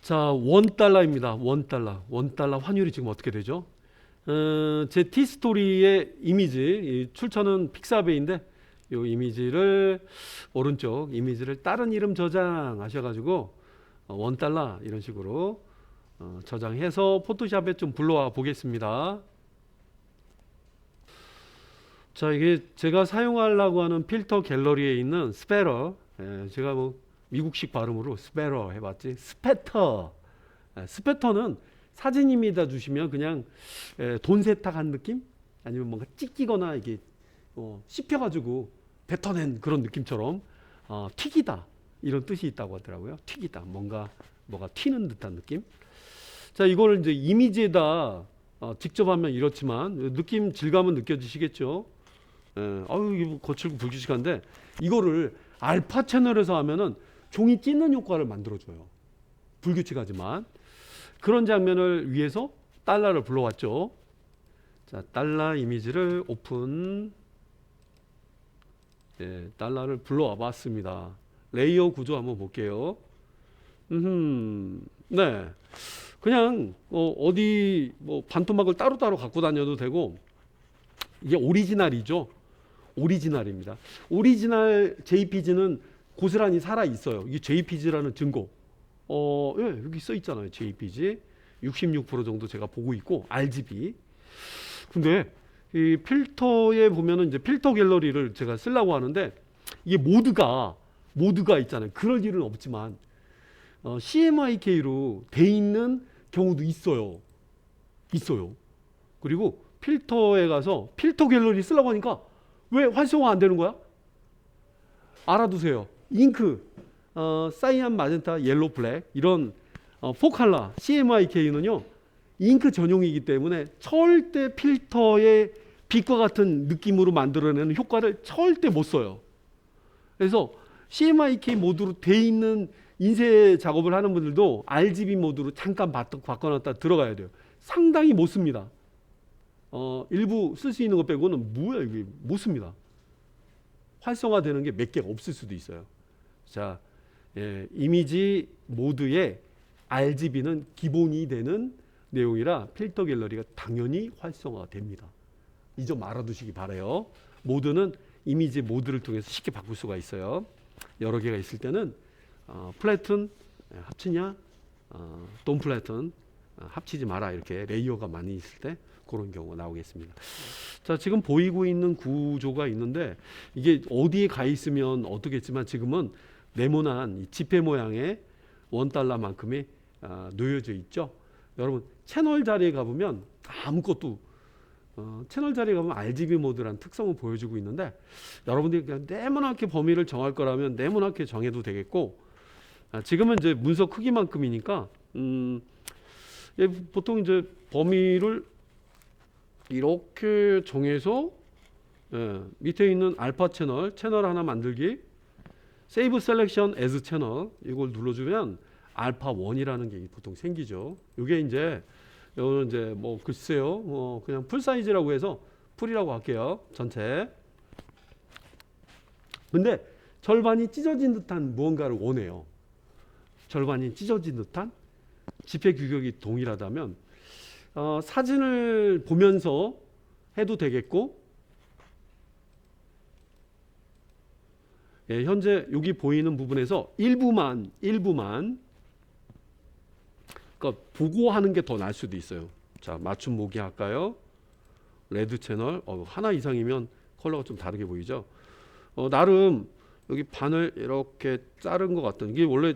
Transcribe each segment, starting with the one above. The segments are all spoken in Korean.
자, $1입니다. $1 환율이 지금 어떻게 되죠? 제 T스토리의 이미지, 이 출처는 픽사베이인데 이 이미지를 오른쪽 이미지를 다른 이름 저장하셔가지고 $1 이런 식으로 저장해서 포토샵에 좀 불러와 보겠습니다. 자, 이게 제가 사용하려고 하는 필터 갤러리에 있는 스페러, 제가 뭐 미국식 발음으로 스페러 해봤지, 스페터. 스페터는 사진 이미다 주시면 그냥 돈 세탁한 느낌? 아니면 뭔가 찢기거나 이게 씹혀가지고 뱉어낸 그런 느낌처럼 튀기다 이런 뜻이 있다고 하더라고요. 튀기다, 뭐가 튀는 듯한 느낌. 자, 이걸 이제 이미지에다 직접 하면 이렇지만 느낌 질감은 느껴지시겠죠? 이게 뭐 거칠고 불규칙한데 이거를 알파 채널에서 하면은 종이 찢는 효과를 만들어줘요. 불규칙하지만 그런 장면을 위해서 달러를 불러왔죠. 자, 달러 이미지를 오픈. 달러를 불러와 봤습니다. 레이어 구조 한번 볼게요. 네, 그냥 어디 뭐 반토막을 따로따로 갖고 다녀도 되고, 이게 오리지널이죠. 오리지널입니다. 오리지널 JPG는 고스란히 살아 있어요. 이게 JPG라는 증거. 여기 써 있잖아요. JPG 66% 정도 제가 보고 있고, RGB. 근데 이 필터에 보면은 이제 필터 갤러리를 제가 쓰려고 하는데 이게 모드가 있잖아요. 그럴 일은 없지만 CMYK로 돼 있는 경우도 있어요. 그리고 필터에 가서 필터 갤러리 쓰려고 하니까 왜 활성화 안 되는 거야? 알아두세요. 잉크, 사이안, 마젠타, 옐로, 블랙 이런 4컬러 CMYK는요 잉크 전용이기 때문에 절대 필터의 빛과 같은 느낌으로 만들어내는 효과를 절대 못 써요. 그래서 CMYK 모드로 돼 있는 인쇄 작업을 하는 분들도 RGB 모드로 잠깐 바꿔놨다 들어가야 돼요. 상당히 못 씁니다. 일부 쓸 수 있는 것 빼고는 뭐야 이게 못 씁니다. 활성화되는 게 몇 개가 없을 수도 있어요. 자, 이미지 모드에 RGB는 기본이 되는 내용이라 필터 갤러리가 당연히 활성화됩니다. 이 점 알아두시기 바라요. 모드는 이미지 모드를 통해서 쉽게 바꿀 수가 있어요. 여러 개가 있을 때는 플래튼 합치냐, 돈 플래튼 합치지 마라, 이렇게 레이어가 많이 있을 때 그런 경우가 나오겠습니다. 자, 지금 보이고 있는 구조가 있는데 이게 어디에 가 있으면 어떻겠지만 지금은 네모난 이 지폐 모양의 $1만큼이 놓여져 있죠. 여러분 채널 자리에 가보면 아무것도 채널 자리에 가면 RGB 모드라는 특성을 보여주고 있는데, 여러분들이 그냥 네모나게 범위를 정할 거라면 네모나게 정해도 되겠고, 지금은 이제 문서 크기만큼이니까 보통 이제 범위를 이렇게 정해서 밑에 있는 알파 채널 하나 만들기, 세이브 셀렉션 에즈 채널 이걸 눌러주면 알파 1이라는 게 보통 생기죠. 이게 이제 이거는 이제 뭐 글쎄요, 그냥 풀 사이즈라고 해서 풀이라고 할게요. 전체. 근데 절반이 찢어진 듯한 무언가를 원해요. 절반이 찢어진 듯한 지폐 규격이 동일하다면 사진을 보면서 해도 되겠고, 현재 여기 보이는 부분에서 일부만 그러니까 보고 하는 게 더 나을 수도 있어요. 자, 맞춤 모기 할까요? 레드 채널 하나 이상이면 컬러가 좀 다르게 보이죠. 나름 여기 반을 이렇게 자른 것 같던, 이게 원래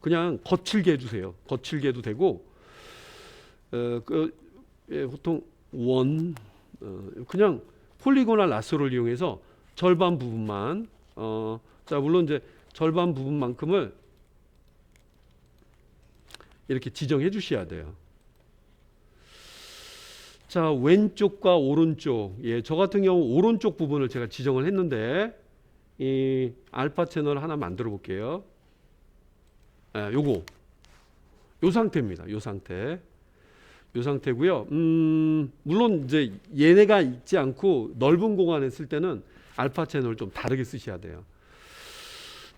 그냥 거칠게 해주세요. 거칠게 해도 되고, 보통 그냥 폴리고널 라서를 이용해서 절반 부분만, 자, 물론 이제 절반 부분만큼을 이렇게 지정해 주셔야 돼요. 자, 왼쪽과 오른쪽, 저 같은 경우 오른쪽 부분을 제가 지정을 했는데 이 알파 채널 하나 만들어 볼게요. 요 상태입니다. 요 상태고요. 물론 이제 얘네가 있지 않고 넓은 공간에 쓸 때는 알파 채널을 좀 다르게 쓰셔야 돼요.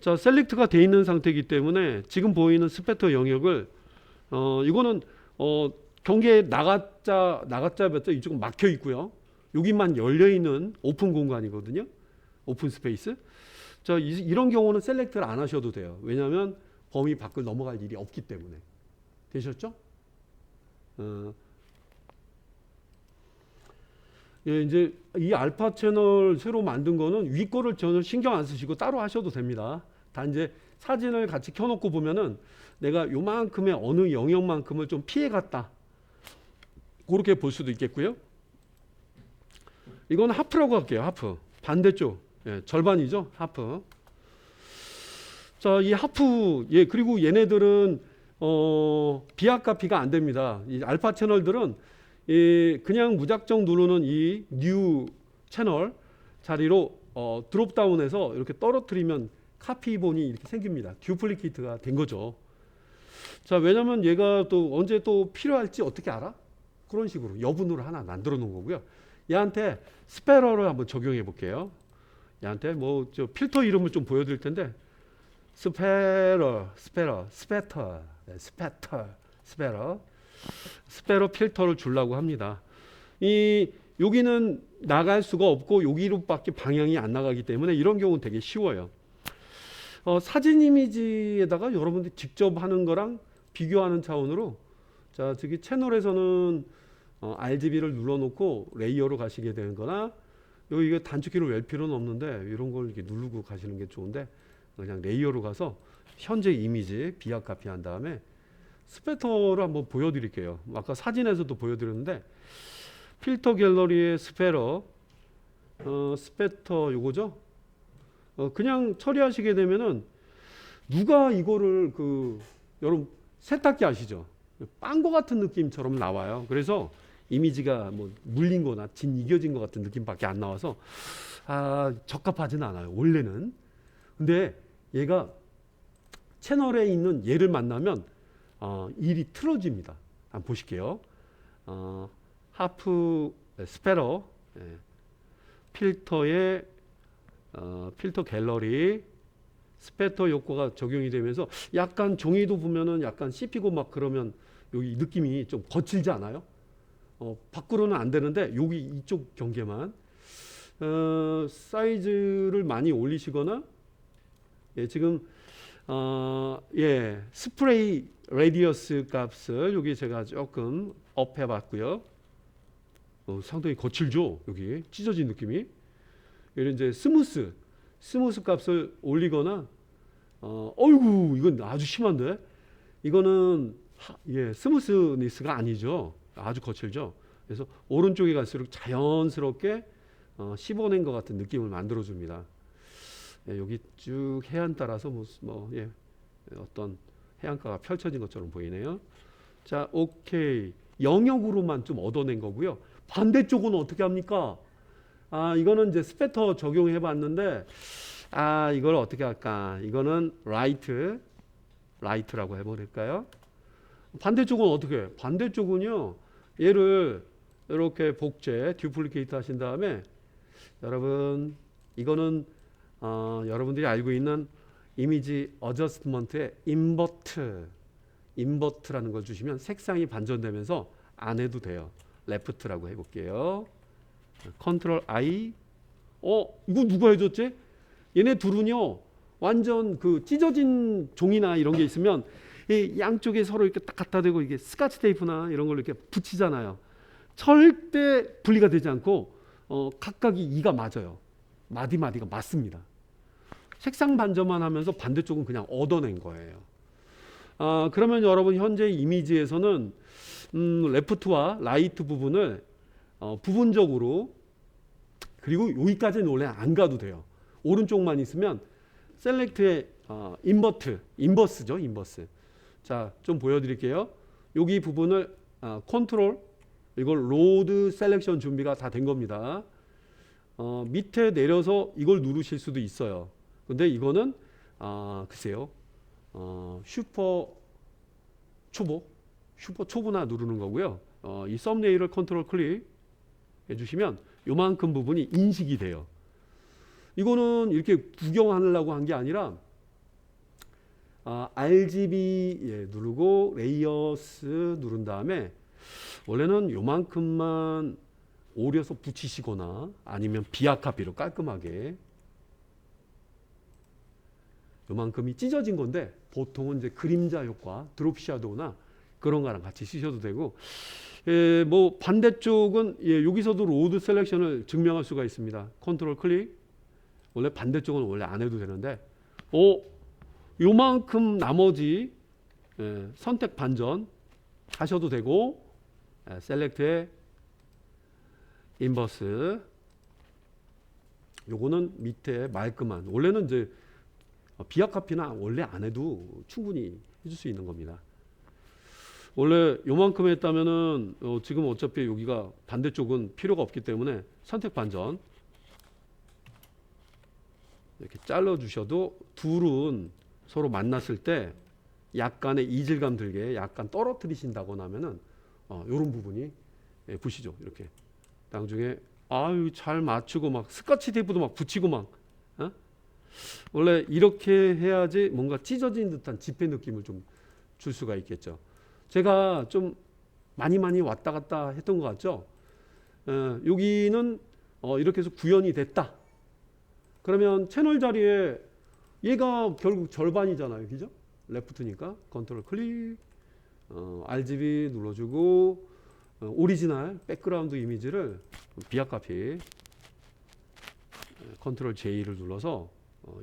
자, 셀렉트가 돼 있는 상태이기 때문에 지금 보이는 스페터 영역을 이거는 경계 나가자 몇 이쪽은 막혀 있고요. 여기만 열려 있는 오픈 공간이거든요. 오픈 스페이스. 자, 이런 경우는 셀렉트를 안 하셔도 돼요. 왜냐하면 범위 밖을 넘어갈 일이 없기 때문에. 되셨죠? 예, 이제 이 알파 채널 새로 만든 거는 위 거를 전혀 신경 안 쓰시고 따로 하셔도 됩니다. 단 이제 사진을 같이 켜놓고 보면은 내가 요만큼의 어느 영역만큼을 좀 피해갔다. 그렇게 볼 수도 있겠고요. 이건 하프라고 할게요. 하프. 반대쪽. 예, 절반이죠. 하프. 자, 이 하프. 예, 그리고 얘네들은 비아카피가 안 됩니다. 이 알파 채널들은 그냥 무작정 누르는 이 뉴 채널 자리로 드롭다운해서 이렇게 떨어뜨리면 카피본이 이렇게 생깁니다. 듀플리케이트가 된 거죠. 자, 왜냐면 얘가 또 언제 또 필요할지 어떻게 알아? 그런 식으로 여분으로 하나 만들어 놓은 거고요. 얘한테 스페러를 한번 적용해 볼게요. 얘한테 뭐 저 필터 이름을 좀 보여드릴 텐데 스페러 필터를 주려고 합니다. 여기는 나갈 수가 없고 여기로밖에 방향이 안 나가기 때문에 이런 경우는 되게 쉬워요. 사진 이미지에다가 여러분들이 직접 하는 거랑 비교하는 차원으로 자, 저기 채널에서는 RGB를 눌러놓고 레이어로 가시게 되는 거나 여기 이거 단축키로 열 필요는 없는데 이런 걸 이렇게 누르고 가시는 게 좋은데 그냥 레이어로 가서 현재 이미지 비아카피 한 다음에 스페터를 한번 보여드릴게요. 아까 사진에서도 보여드렸는데 필터 갤러리의 스페터 요거죠. 그냥 처리하시게 되면은 누가 이거를 여러분 세탁기 아시죠? 빵거 같은 느낌처럼 나와요. 그래서 이미지가 뭐 물린 거나 진 이겨진 것 같은 느낌밖에 안 나와서 적합하진 않아요. 원래는. 근데 얘가 채널에 있는 얘를 만나면 일이 틀어집니다. 한번 보실게요. 하프 스페러 필터의 필터 갤러리 스페터 효과가 적용이 되면서 약간 종이도 보면은 약간 씹히고 막 그러면 여기 느낌이 좀 거칠지 않아요? 밖으로는 안 되는데 여기 이쪽 경계만 사이즈를 많이 올리시거나 지금 스프레이 레디어스 값을 여기 제가 조금 업 해봤고요. 상당히 거칠죠. 여기 찢어진 느낌이. 이런 이제 스무스 값을 올리거나 어이구 이건 아주 심한데 이거는 스무스니스가 아니죠. 아주 거칠죠. 그래서 오른쪽에 갈수록 자연스럽게 씹어낸 것 같은 느낌을 만들어줍니다. 여기 쭉 해안 따라서 어떤 해안가가 펼쳐진 것처럼 보이네요. 자, 오케이. 영역으로만 좀 얻어낸 거고요. 반대쪽은 어떻게 합니까? 이거는 이제 스페터 적용해 봤는데 이걸 어떻게 할까? 이거는 라이트라고 해버릴까요? 반대쪽은 어떻게 해요? 반대쪽은요. 얘를 이렇게 복제, 듀플리케이트 하신 다음에 여러분 이거는 여러분들이 알고 있는 이미지 어저스트먼트의 인버트라는 걸 주시면 색상이 반전되면서 안 해도 돼요. 레프트라고 해볼게요. 컨트롤 I. 이거 누가 해줬지? 얘네 둘은요 완전 찢어진 종이나 이런 게 있으면 이 양쪽에 서로 이렇게 딱 갖다 대고 이게 스카치 테이프나 이런 걸 이렇게 붙이잖아요. 절대 분리가 되지 않고 각각이 이가 맞아요. 마디마디가 맞습니다. 색상 반전만 하면서 반대쪽은 그냥 얻어낸 거예요. 그러면 여러분 현재 이미지에서는 레프트와 라이트 부분을 부분적으로 그리고 여기까지는 원래 안 가도 돼요. 오른쪽만 있으면 셀렉트의 인버스죠. 인버스. 자, 좀 보여드릴게요. 여기 부분을 컨트롤 이걸 로드 셀렉션 준비가 다 된 겁니다. 밑에 내려서 이걸 누르실 수도 있어요. 근데 이거는 글쎄요. 슈퍼 초보나 누르는 거고요. 이 썸네일을 컨트롤 클릭 해주시면 요만큼 부분이 인식이 돼요. 이거는 이렇게 구경하려고 한 게 아니라 RGB 누르고 레이어스 누른 다음에 원래는 요만큼만 오려서 붙이시거나 아니면 비아카피로 깔끔하게 요만큼이 찢어진 건데 보통은 이제 그림자 효과, 드롭 샤도우나 그런 거랑 같이 쓰셔도 되고 뭐 반대쪽은 여기서도 로드 셀렉션을 증명할 수가 있습니다. 컨트롤 클릭. 원래 반대쪽은 원래 안 해도 되는데 요만큼 나머지 선택 반전 하셔도 되고 셀렉트에 인버스 요거는 밑에 말끔한 원래는 이제 비아카피나 원래 안 해도 충분히 해줄 수 있는 겁니다. 원래 요만큼 했다면은 지금 어차피 여기가 반대쪽은 필요가 없기 때문에 선택 반전 이렇게 잘라 주셔도 둘은 서로 만났을 때 약간의 이질감 들게 약간 떨어뜨리신다거나 하면은 요런 부분이 보시죠. 이렇게 나중에 아유 잘 맞추고 막 스카치 테이프도 막 붙이고 막 원래 이렇게 해야지 뭔가 찢어진 듯한 지폐 느낌을 좀 줄 수가 있겠죠. 제가 좀 많이 왔다 갔다 했던 것 같죠. 여기는 이렇게 해서 구현이 됐다. 그러면 채널 자리에 얘가 결국 절반이잖아요. 그죠? 레프트니까 컨트롤 클릭 RGB 눌러주고 오리지널 백그라운드 이미지를 비아카피 컨트롤 J를 눌러서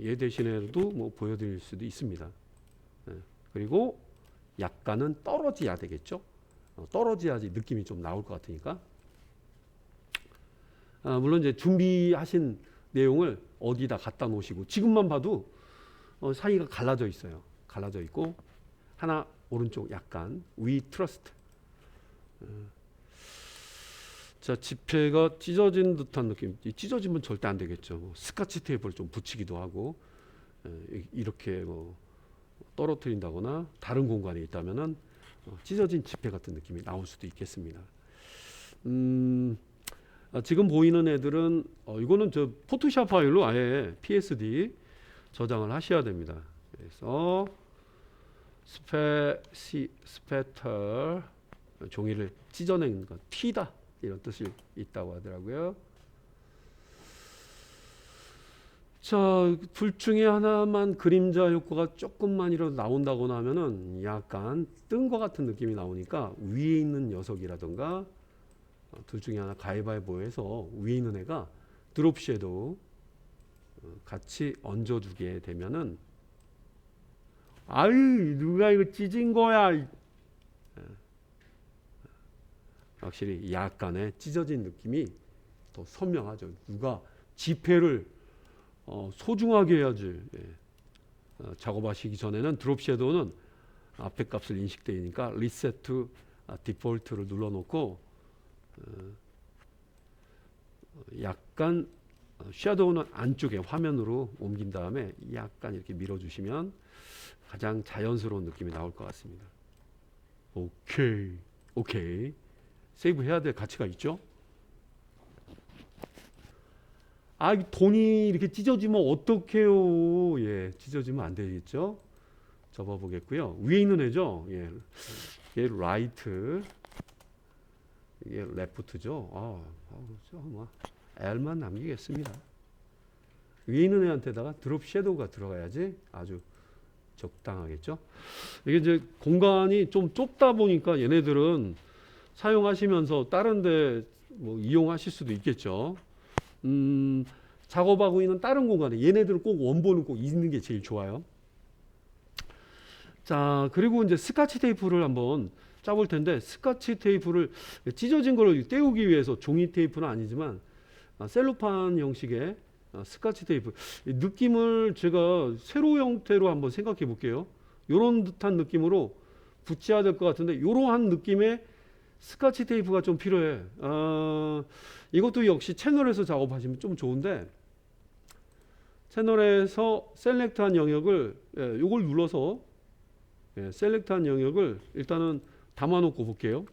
얘 대신에도 뭐 보여드릴 수도 있습니다. 그리고 약간은 떨어져야 되겠죠. 떨어져야지 느낌이 좀 나올 것 같으니까. 물론 이제 준비하신 내용을 어디다 갖다 놓으시고 지금만 봐도 사이가 갈라져 있어요. 갈라져 있고 하나 오른쪽 약간 위 트러스트. 자 지폐가 찢어진 듯한 느낌. 찢어지면 절대 안 되겠죠. 스카치 테이프를 좀 붙이기도 하고 이렇게 뭐 떨어뜨린다거나 다른 공간에 있다면은 찢어진 지폐 같은 느낌이 나올 수도 있겠습니다. 지금 보이는 애들은 이거는 저 포토샵 파일로 아예 PSD 저장을 하셔야 됩니다. 그래서 스페터 종이를 찢어낸 것, 튀다 이런 뜻이 있다고 하더라고요. 자, 둘 중에 하나만 그림자 효과가 조금만이라도 나온다거나 하면은 약간 뜬 것 같은 느낌이 나오니까 위에 있는 녀석이라든가 둘 중에 하나 가위바위보해서 위에 있는 애가 드롭 섀도우 같이 얹어주게 되면은 아유 누가 이거 찢은 거야. 확실히 약간의 찢어진 느낌이 더 선명하죠. 누가 지폐를 소중하게 해야지. 작업하시기 전에는 드롭 섀도우는 앞에 값을 인식되니까 리셋 투 디폴트를 눌러놓고 약간 섀도우는 안쪽에 화면으로 옮긴 다음에 약간 이렇게 밀어주시면 가장 자연스러운 느낌이 나올 것 같습니다. 오케이. 세이브 해야 될 가치가 있죠? 돈이 이렇게 찢어지면 어떡해요? 예, 찢어지면 안 되겠죠? 접어보겠고요. 위에 있는 애죠? 예, 얘 라이트, 이게 레프트죠? L만 남기겠습니다. 위에 있는 애한테다가 드롭 섀도우가 들어가야지 아주 적당하겠죠? 이게 이제 공간이 좀 좁다 보니까 얘네들은 사용하시면서 다른데 뭐 이용하실 수도 있겠죠. 작업하고 있는 다른 공간에 얘네들은 꼭 원본은 꼭 있는 게 제일 좋아요. 자, 그리고 이제 스카치 테이프를 한번 짜볼 텐데 스카치 테이프를 찢어진 걸 떼우기 위해서 종이 테이프는 아니지만 셀로판 형식의 스카치 테이프 느낌을 제가 세로 형태로 한번 생각해 볼게요. 요런 듯한 느낌으로 붙여야 될 것 같은데 이러한 느낌의 스카치 테이프가 좀 필요해. 이것도 역시 채널에서 작업하시면 좀 좋은데 채널에서 셀렉트한 영역을 이걸 눌러서 셀렉트한 영역을 일단은 담아놓고 볼게요.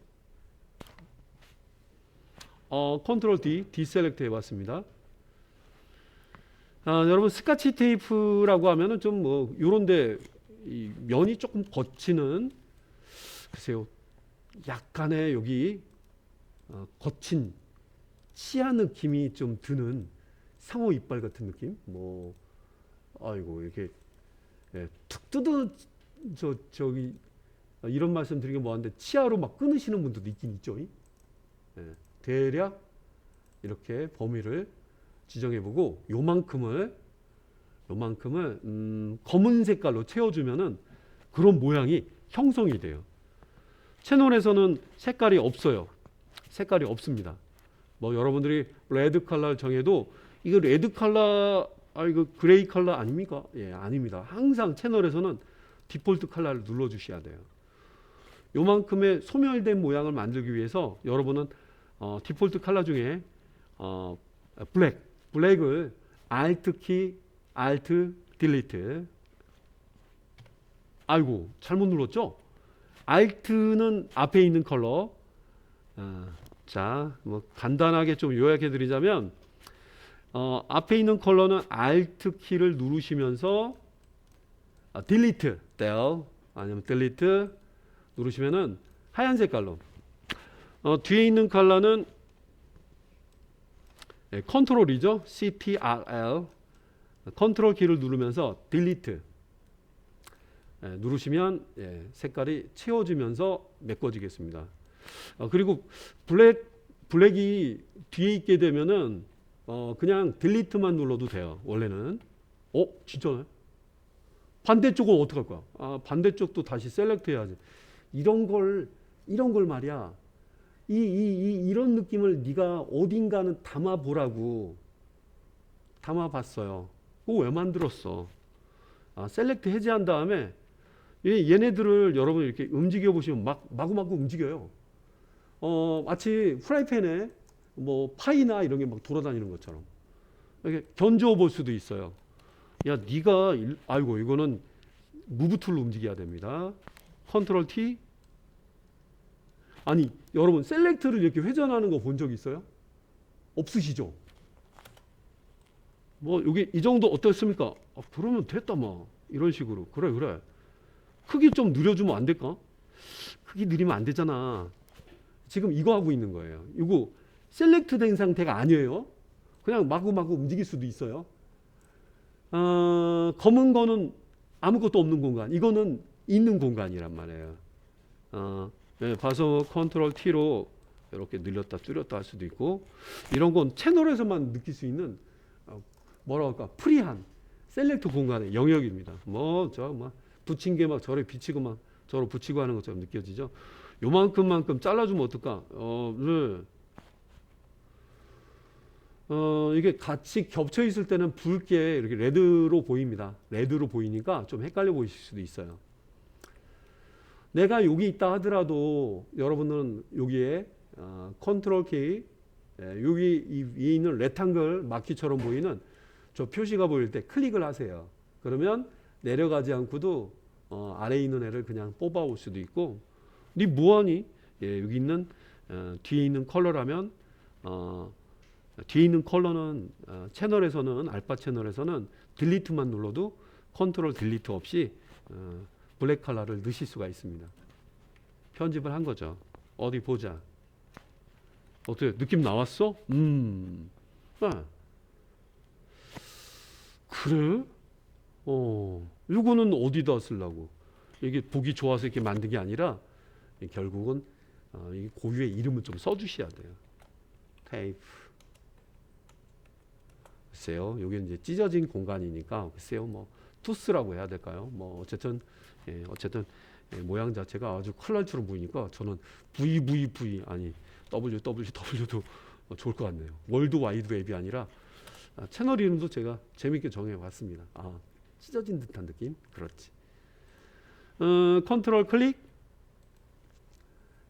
컨트롤 D, 디셀렉트 해봤습니다. 여러분 스카치 테이프라고 하면은 좀 뭐 요런데 이 면이 조금 거치는, 글쎄요, 약간의 여기 거친 치아 느낌이 좀 드는 상어 이빨 같은 느낌? 뭐 아이고 이렇게 툭 뜯어 저기 이런 말씀 드리긴 뭐한데 치아로 막 끊으시는 분들도 있긴 있죠. 대략 이렇게 범위를 지정해보고 요만큼을 검은 색깔로 채워주면은 그런 모양이 형성이 돼요. 채널에서는 색깔이 없어요. 색깔이 없습니다. 뭐 여러분들이 레드 컬러를 정해도 이거 레드 컬러, 이거 그레이 컬러 아닙니까? 예, 아닙니다. 항상 채널에서는 디폴트 컬러를 눌러주셔야 돼요. 요만큼의 소멸된 모양을 만들기 위해서 여러분은 디폴트 컬러 중에 블랙을 Alt 키, Alt Delete. 아이고 잘못 눌렀죠? Alt는 앞에 있는 컬러. 자, 뭐 간단하게 좀 요약해 드리자면 앞에 있는 컬러는 Alt 키를 누르시면서 Delete, del 아니면 Delete 누르시면은 하얀 색깔로. 뒤에 있는 컬러는 컨트롤이죠. CTRL 컨트롤 키를 누르면서 Delete 누르시면 색깔이 채워지면서 메꿔지겠습니다. 그리고 블랙이 뒤에 있게 되면은 그냥 딜리트만 눌러도 돼요. 원래는. 진짜네. 반대쪽은 어떻게 할 거야? 반대쪽도 다시 셀렉트 해야지. 이런 걸 말이야. 이런 느낌을 네가 어딘가는 담아보라고 담아봤어요. 그거 왜 만들었어? 셀렉트 해제한 다음에 얘네들을 여러분 이렇게 움직여 보시면 마구마구 움직여요. 마치 프라이팬에 뭐 파이나 이런 게 막 돌아다니는 것처럼 이렇게 견주어 볼 수도 있어요. 야, 네가 아이고 이거는 무브 툴로 움직여야 됩니다. 컨트롤 T. 아니 여러분 셀렉트를 이렇게 회전하는 거 본 적 있어요? 없으시죠? 뭐 여기 이 정도 어떻습니까? 그러면 됐다 뭐 이런 식으로. 그래 크기 좀 늘려주면 안 될까? 크기 늘리면 안 되잖아. 지금 이거 하고 있는 거예요. 이거 셀렉트 된 상태가 아니에요. 그냥 마구마구 움직일 수도 있어요. 검은 거는 아무것도 없는 공간, 이거는 있는 공간이란 말이에요. 봐서 컨트롤 T로 이렇게 늘렸다 줄였다 할 수도 있고, 이런 건 채널에서만 느낄 수 있는 뭐라고 할까, 프리한 셀렉트 공간의 영역입니다. 붙인 게 막 저래 비치고 막 저로 붙이고 하는 것처럼 느껴지죠. 요만큼만큼 잘라주면 어떨까? 이게 같이 겹쳐 있을 때는 붉게 이렇게 레드로 보입니다. 레드로 보이니까 좀 헷갈려 보이실 수도 있어요. 내가 여기 있다 하더라도 여러분은 여기에 컨트롤 K, 여기 위에 있는 레탕글 마키처럼 보이는 저 표시가 보일 때 클릭을 하세요. 그러면 내려가지 않고도 아래에 있는 애를 그냥 뽑아올 수도 있고, 니 뭐하니? 여기 있는 뒤에 있는 컬러라면 뒤에 있는 컬러는 채널에서는 알파 채널에서는 딜리트만 눌러도 컨트롤 딜리트 없이 블랙 컬러를 넣으실 수가 있습니다. 편집을 한 거죠. 어디 보자. 어때? 느낌 나왔어? 그래? 이거는 어디다 쓰려고? 이게 보기 좋아서 이렇게 만든 게 아니라 결국은 이 고유의 이름을 좀 써주셔야 돼요. 테이프. 글쎄요, 여기 이제 찢어진 공간이니까 글쎄요, 뭐 투스라고 해야 될까요? 뭐 어쨌든 모양 자체가 아주 칼날처럼 보이니까 저는 V 아니 WW도 좋을 것 같네요. 월드 와이드 웹이 아니라 채널 이름도 제가 재밌게 정해봤습니다. 찢어진 듯한 느낌? 그렇지. 컨트롤 클릭.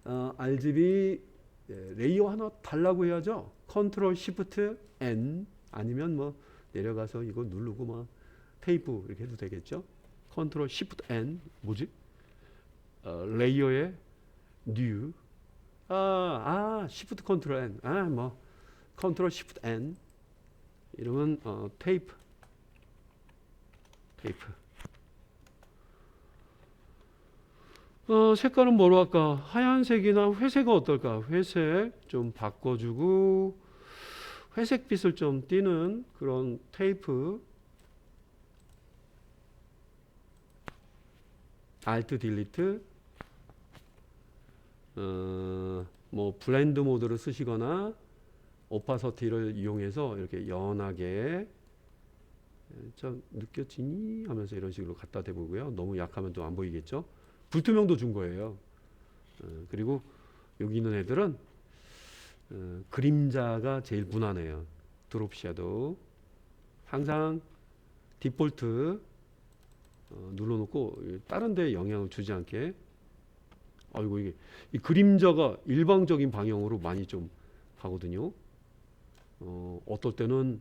RGB 레이어 하나 달라고 해야죠. 컨트롤 시프트 N 아니면 뭐 내려가서 이거 누르고 막 테이프 이렇게 해도 되겠죠. 컨트롤 시프트 N 뭐지? 레이어에 뉴. 시프트 컨트롤 N. 뭐 컨트롤 시프트 N 이러면 테이프. 색깔은 뭐로 할까? 하얀색이나 회색은 어떨까? 회색 좀 바꿔주고 회색빛을 좀 띠는 그런 테이프. Alt 딜리트. 뭐 블렌드 모드를 쓰시거나 오파서티를 이용해서 이렇게 연하게 좀 느껴지니 하면서 이런 식으로 갖다 대보고요. 너무 약하면 또 안 보이겠죠. 불투명도 준 거예요. 그리고 여기 있는 애들은 그림자가 제일 무난해요. 드롭 섀도우 항상 디폴트 눌러놓고 다른 데에 영향을 주지 않게. 아이고 이게 이 그림자가 일방적인 방향으로 많이 좀 가거든요. 어떨 때는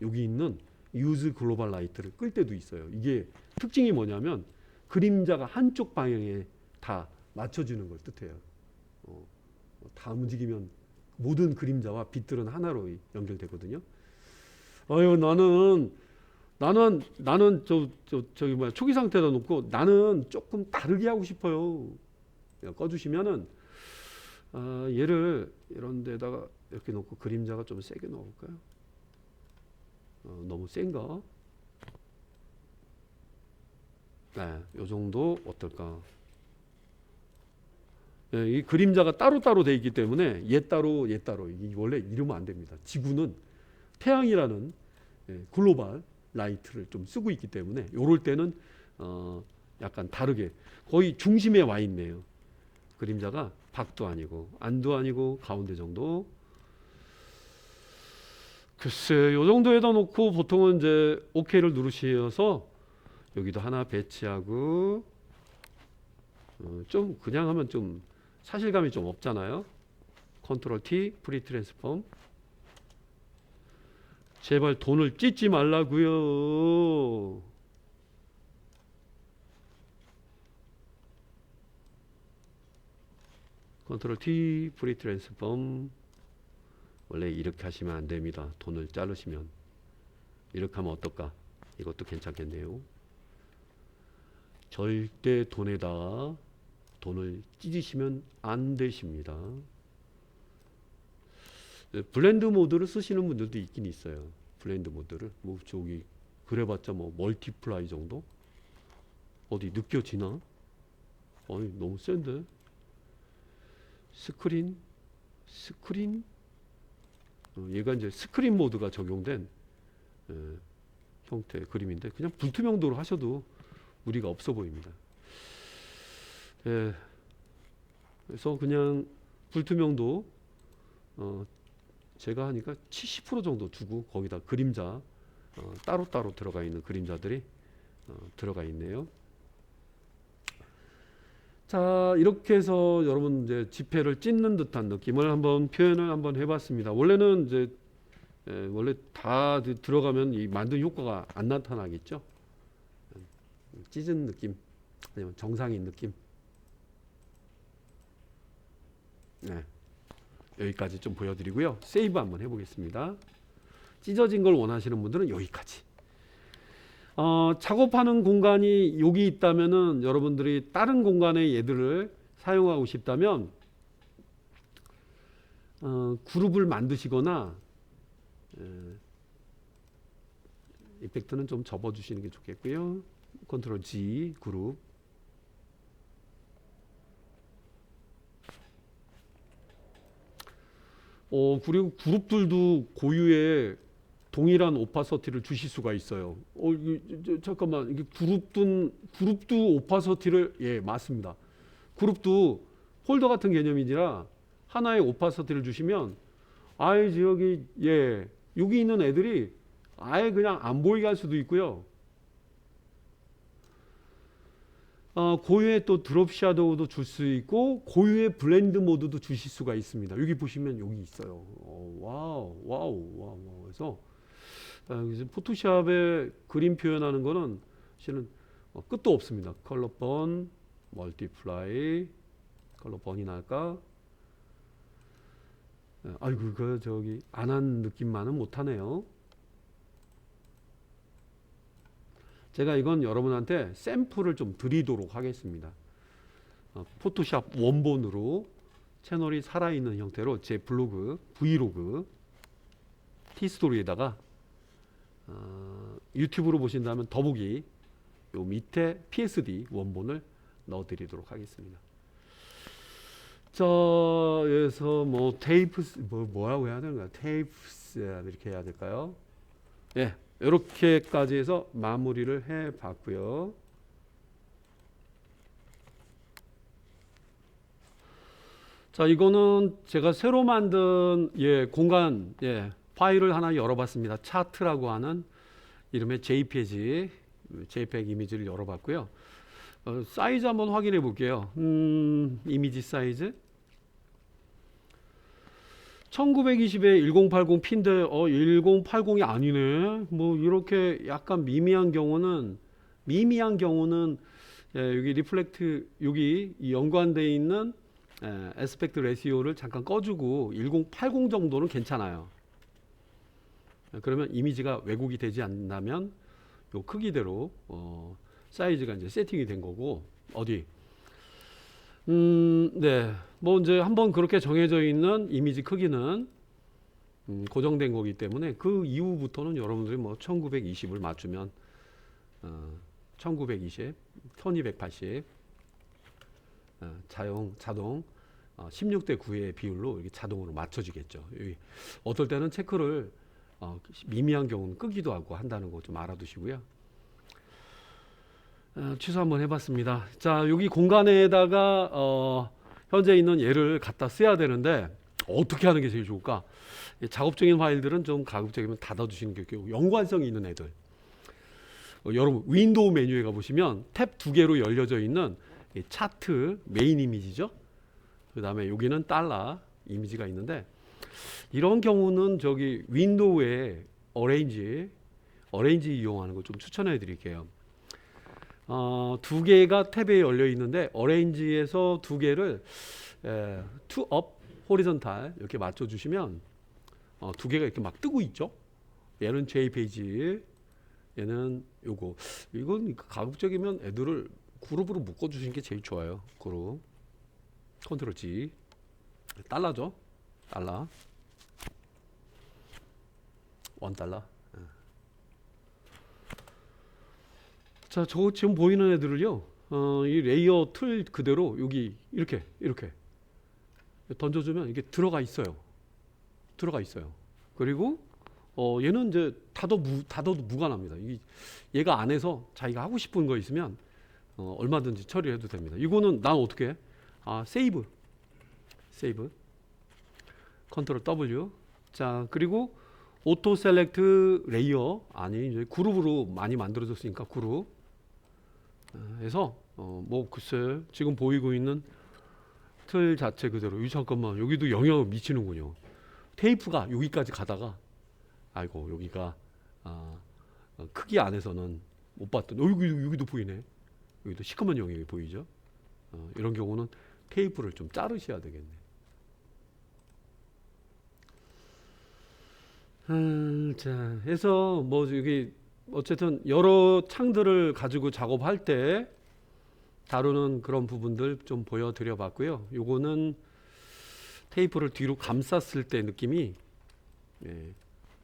여기 있는 유즈 글로벌 라이트를 끌 때도 있어요. 이게 특징이 뭐냐면 그림자가 한쪽 방향에 다 맞춰주는 걸 뜻해요. 다 움직이면 모든 그림자와 빛들은 하나로 연결되거든요. 아유 나는 저기 뭐야 초기 상태에다 놓고 나는 조금 다르게 하고 싶어요. 꺼주시면은 얘를 이런 데다가 이렇게 놓고 그림자가 좀 세게 넣어볼까요? 너무 센가? 네, 요 정도 어떨까? 네, 이 그림자가 따로따로 돼 있기 때문에 얘 따로 이 원래 이러면 안 됩니다. 지구는 태양이라는 글로벌 라이트를 좀 쓰고 있기 때문에 요럴 때는 약간 다르게 거의 중심에 와 있네요. 그림자가 밖도 아니고 안도 아니고 가운데 정도. 글쎄 요 정도에다 놓고 보통은 이제 OK를 누르셔서 여기도 하나 배치하고 좀 그냥 하면 좀 사실감이 좀 없잖아요. 컨트롤 T 프리 트랜스폼. 제발 돈을 찢지 말라고요. 컨트롤 T 프리 트랜스폼. 원래 이렇게 하시면 안 됩니다. 돈을 자르시면. 이렇게 하면 어떨까? 이것도 괜찮겠네요. 절대 돈에다가 돈을 찢으시면 안 되십니다. 블렌드 모드를 쓰시는 분들도 있긴 있어요. 블렌드 모드를 뭐 저기 그래봤자 뭐 멀티플라이 정도? 어디 느껴지나? 아니 너무 센데? 스크린 얘가 이제 스크린 모드가 적용된 형태의 그림인데 그냥 불투명도로 하셔도 무리가 없어 보입니다. 그래서 그냥 불투명도 제가 하니까 70% 정도 두고 거기다 그림자 따로따로 들어가 있는 그림자들이 들어가 있네요. 자 이렇게 해서 여러분 이제 지폐를 찢는 듯한 느낌을 한번 표현을 한번 해봤습니다. 원래는 이제 원래 다 들어가면 이 만든 효과가 안 나타나겠죠. 찢은 느낌 아니면 정상인 느낌. 네, 여기까지 좀 보여드리고요. 세이브 한번 해보겠습니다. 찢어진 걸 원하시는 분들은 여기까지. 작업하는 공간이 여기 있다면은 여러분들이 다른 공간에 얘들을 사용하고 싶다면 그룹을 만드시거나 이펙트는 좀 접어주시는 게 좋겠고요. 컨트롤 G 그룹. 그리고 그룹들도 고유의 동일한 오파서티를 주실 수가 있어요. 잠깐만 이게 그룹도 오파서티를 예 맞습니다. 그룹도 폴더 같은 개념이지라 하나의 오파서티를 주시면 아예 여기 예 여기 있는 애들이 아예 그냥 안 보이게 할 수도 있고요. 고유의 또 드롭 섀도우도 줄 수 있고 고유의 블렌드 모드도 주실 수가 있습니다. 여기 보시면 여기 있어요. 와우. 그래서 포토샵에 그림 표현하는 거는 사실은 끝도 없습니다. 컬러 번, 멀티플라이, 컬러 번이 날까? 아이고 그 저기 안 한 느낌만은 못하네요. 제가 이건 여러분한테 샘플을 좀 드리도록 하겠습니다. 포토샵 원본으로 채널이 살아있는 형태로 제 블로그, 브이로그, 티스토리에다가 유튜브로 보신다면 더보기 요 밑에 PSD 원본을 넣어드리도록 하겠습니다. 자, 그래서 뭐 테이프 뭐라고 해야 되는 거야? 테이프 이렇게 해야 될까요? 예, 이렇게까지 해서 마무리를 해봤고요. 자, 이거는 제가 새로 만든 공간 파일을 하나 열어봤습니다. 차트라고 하는 이름의 JPG 이미지를 열어봤고요. 사이즈 한번 확인해 볼게요. 이미지 사이즈 1920에 1080 핀데 1080이 아니네. 뭐 이렇게 약간 미미한 경우는 여기 리플렉트 여기 연관되어 있는 에스펙트 레시오를 잠깐 꺼주고 1080 정도는 괜찮아요. 그러면 이미지가 왜곡이 되지 않는다면 요 크기대로 사이즈가 이제 세팅이 된 거고 어디 네, 뭐 이제 한번 그렇게 정해져 있는 이미지 크기는 고정된 거기 때문에 그 이후부터는 여러분들이 뭐 1920을 맞추면 1920, 1280 자동 16대 9의 비율로 이렇게 자동으로 맞춰지겠죠. 여기 어떨 때는 체크를 미미한 경우는 끄기도 하고 한다는 거 좀 알아두시고요. 취소 한번 해봤습니다. 자, 여기 공간에다가 현재 있는 얘를 갖다 써야 되는데 어떻게 하는 게 제일 좋을까? 작업적인 파일들은 좀 가급적이면 닫아두시는 게 좋고 연관성이 있는 애들 여러분 윈도우 메뉴에 가보시면 탭 2개로 열려져 있는 차트 메인 이미지죠. 그 다음에 여기는 달러 이미지가 있는데 이런 경우는 저기 윈도우에 어레인지 이용하는 거 좀 추천해 드릴게요. 2개가 탭에 열려 있는데 어레인지에서 2개를 투 업 호리존탈 이렇게 맞춰 주시면 2개가 이렇게 막 뜨고 있죠. 얘는 JPG, 얘는 이건 가급적이면 애들을 그룹으로 묶어 주시는 게 제일 좋아요. 그룹 컨트롤 G 달러죠. 달러 $1. 자, 저 지금 보이는 애들을요. 이 레이어 틀 그대로 여기 이렇게 던져주면 이게 들어가 있어요. 그리고 얘는 이제 닫아도 무관합니다. 얘가 안에서 자기가 하고 싶은 거 있으면 얼마든지 처리해도 됩니다. 이거는 난 어떻게 해? 세이브 컨트롤 W. 자, 그리고 오토 셀렉트 레이어 이제 그룹으로 많이 만들어졌으니까 그룹 해서 뭐 글쎄 지금 보이고 있는 틀 자체 그대로 잠깐만 여기도 영향을 미치는군요. 테이프가 여기까지 가다가 아이고 여기가 크기 안에서는 못 봤던 여기도 보이네. 여기도 시커먼 영역이 보이죠. 이런 경우는 테이프를 좀 자르셔야 되겠네. 자, 해서 뭐 여기 어쨌든 여러 창들을 가지고 작업할 때 다루는 그런 부분들 좀 보여드려 봤고요. 요거는 테이프를 뒤로 감쌌을 때 느낌이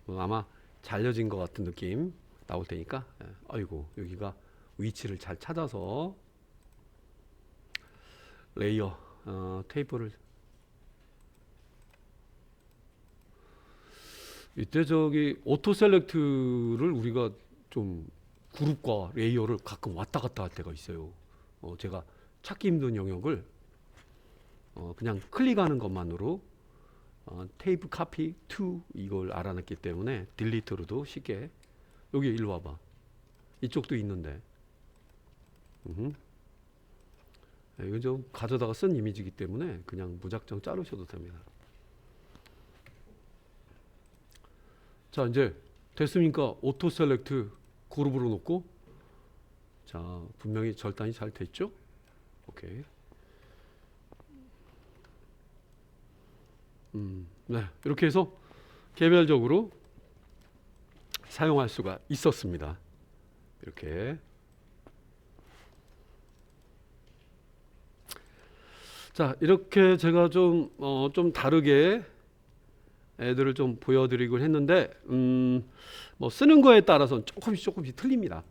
아마 잘려진 것 같은 느낌 나올 테니까 아이고 여기가 위치를 잘 찾아서 레이어 테이프를 이때 저기 오토 셀렉트를 우리가 좀 그룹과 레이어를 가끔 왔다 갔다 할 때가 있어요. 제가 찾기 힘든 영역을 그냥 클릭하는 것만으로 테이프 카피 투 이걸 알아냈기 때문에 딜리트로도 쉽게 여기 일로 와봐. 이쪽도 있는데 이건 좀 가져다가 쓴 이미지이기 때문에 그냥 무작정 자르셔도 됩니다. 자, 이제 됐으니까 오토 셀렉트 그룹으로 놓고 자, 분명히 절단이 잘 됐죠? 오케이. 네, 이렇게 해서 개별적으로 사용할 수가 있었습니다. 이렇게. 자, 이렇게 제가 좀 다르게 애들을 좀 보여드리곤 했는데, 뭐 쓰는 거에 따라서 조금씩 틀립니다.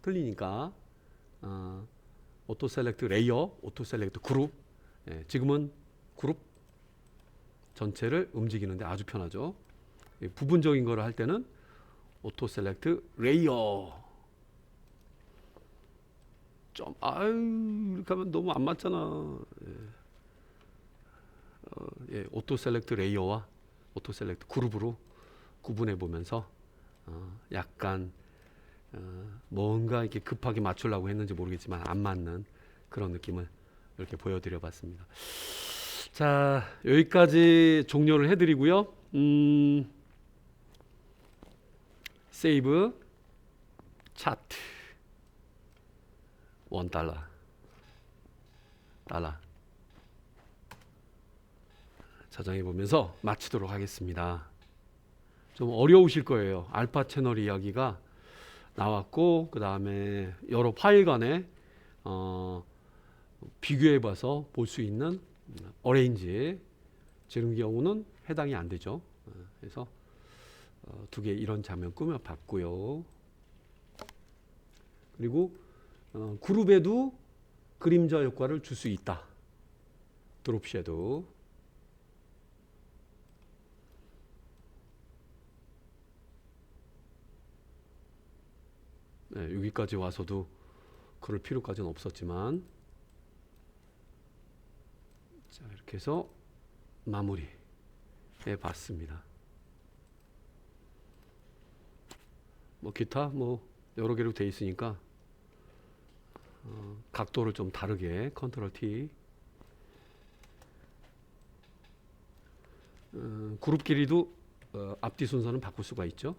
틀리니까, 오토 셀렉트 레이어, 오토 셀렉트 그룹. 예, 지금은 그룹 전체를 움직이는데 아주 편하죠. 부분적인 거를 할 때는 오토 셀렉트 레이어. 이렇게 하면 너무 안 맞잖아. 오토 셀렉트 레이어와 오토 셀렉트 그룹으로 구분해 보면서 약간 뭔가 이렇게 급하게 맞추려고 했는지 모르겠지만 안 맞는 그런 느낌을 이렇게 보여드려 봤습니다. 자, 여기까지 종료를 해드리고요. 세이브 차트 $1 저장해 보면서 마치도록 하겠습니다. 좀 어려우실 거예요. 알파 채널 이야기가 나왔고, 그 다음에 여러 파일 간에 비교해 봐서 볼 수 있는 어레인지 이런 경우는 해당이 안 되죠. 그래서 두 개 이런 장면 꾸며 봤고요. 그리고 그룹에도 그림자 효과를 줄 수 있다. 드롭 섀도우. 네, 여기까지 와서도 그럴 필요까지는 없었지만, 자, 이렇게 해서 마무리 해 봤습니다. 뭐 기타 뭐 여러 개로 돼 있으니까 각도를 좀 다르게 컨트롤 T, 그룹 길이도 앞뒤 순서는 바꿀 수가 있죠.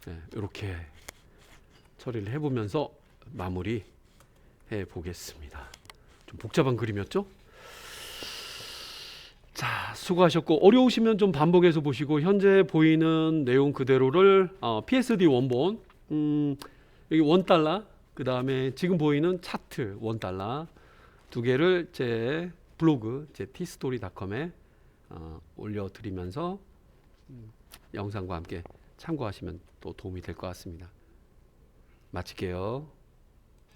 네, 이렇게 처리를 해보면서 마무리 해 보겠습니다. 좀 복잡한 그림이었죠? 자, 수고하셨고, 어려우시면 좀 반복해서 보시고, 현재 보이는 내용 그대로를 PSD 원본, 여기 $1, 그 다음에 지금 보이는 차트 $1 두 개를 제 블로그, 제 tstory.com에 올려드리면서 영상과 함께 참고하시면 또 도움이 될 것 같습니다. 마칠게요.